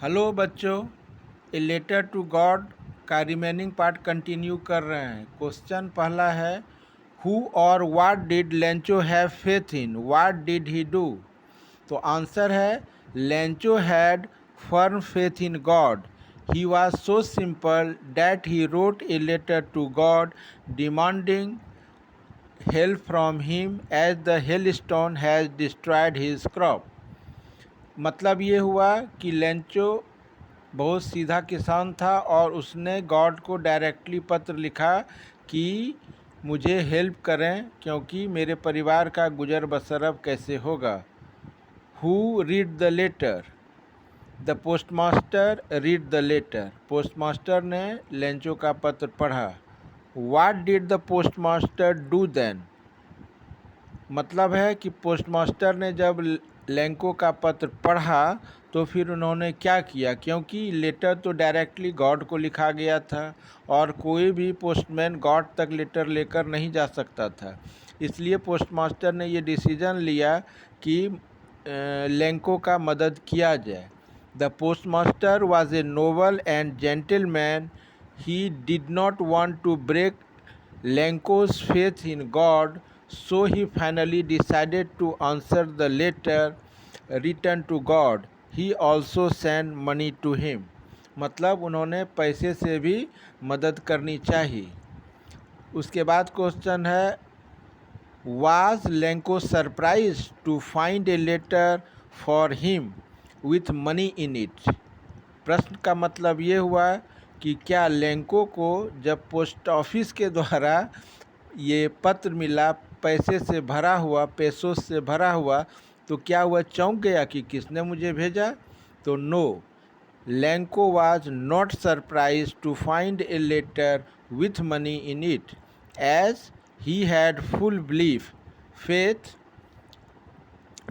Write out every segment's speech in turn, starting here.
Hello बच्चों, a letter to God का remaining part continue कर रहे हैं। क्वेश्चन पहला है, who or what did Lencho have faith in, what did he do. तो आंसर है, Lencho had firm faith in God. He was so simple that he wrote a letter to God demanding help from him as the hailstone has destroyed his crop. मतलब ये हुआ कि Lencho बहुत सीधा किसान था और उसने गॉड को डायरेक्टली पत्र लिखा कि मुझे हेल्प करें क्योंकि मेरे परिवार का गुजर बसर अब कैसे होगा। Who read the letter? The postmaster read the letter. Postmaster ने लेंचो का पत्र पढ़ा। What did the postmaster do then? मतलब है कि पोस्टमास्टर ने जब लेंको का पत्र पढ़ा तो फिर उन्होंने क्या किया, क्योंकि लेटर तो डायरेक्टली गॉड को लिखा गया था और कोई भी पोस्टमैन गॉड तक लेटर लेकर नहीं जा सकता था। इसलिए पोस्टमास्टर ने ये डिसीजन लिया कि लेंको का मदद किया जाए। The postmaster was a noble and gentleman. He did not want to break Lencho's faith in God, so he finally decided to answer the letter written to God. He also sent money to him. मतलब उन्होंने पैसे से भी मदद करनी चाहिए। उसके बाद क्वेश्चन है, Was Lenko surprised to find a letter for him with money in it? प्रश्न का मतलब ये हुआ कि क्या लेंको को जब पोस्ट ऑफिस के द्वारा ये पत्र मिला पैसे से भरा हुआ, पैसों से भरा हुआ, तो क्या वह चौंक गया कि किसने मुझे भेजा? तो no, Lencho was not surprise to find a letter with money in it as he had full belief faith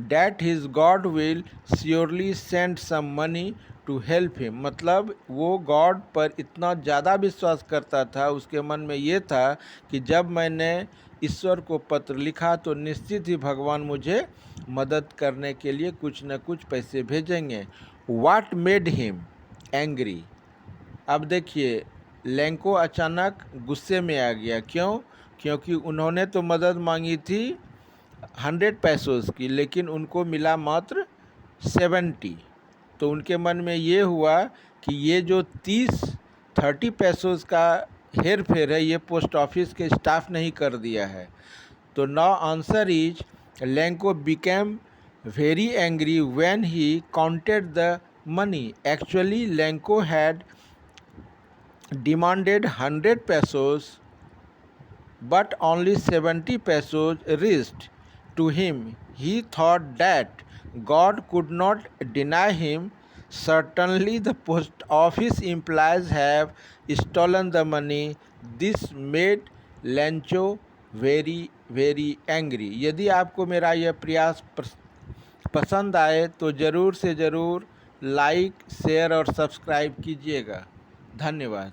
that his God will surely send some money to help him। मतलब वो गॉड पर इतना ज़्यादा विश्वास करता था, उसके मन में ये था कि जब मैंने ईश्वर को पत्र लिखा तो निश्चित ही भगवान मुझे मदद करने के लिए कुछ न कुछ पैसे भेजेंगे। What made him angry? अब देखिए, लेंको अचानक गुस्से में आ गया। क्यों? क्योंकि उन्होंने तो मदद मांगी थी 100 पैसों की, लेकिन उनको मिला मात्र 70। तो उनके मन में ये हुआ कि ये जो 30 पैसों का हेर फेर है, ये पोस्ट ऑफिस के स्टाफ नहीं कर दिया है। तो now answer is, Lanco became very angry when he counted the money. Actually Lanco had demanded 100 pesos, but only 70 pesos reached to him. He thought that God could not deny him. Certainly the post office employees have stolen the money. This made Lencho very angry। यदि आपको मेरा यह प्रयास पसंद आए तो ज़रूर से ज़रूर लाइक, शेयर और सब्सक्राइब कीजिएगा। धन्यवाद।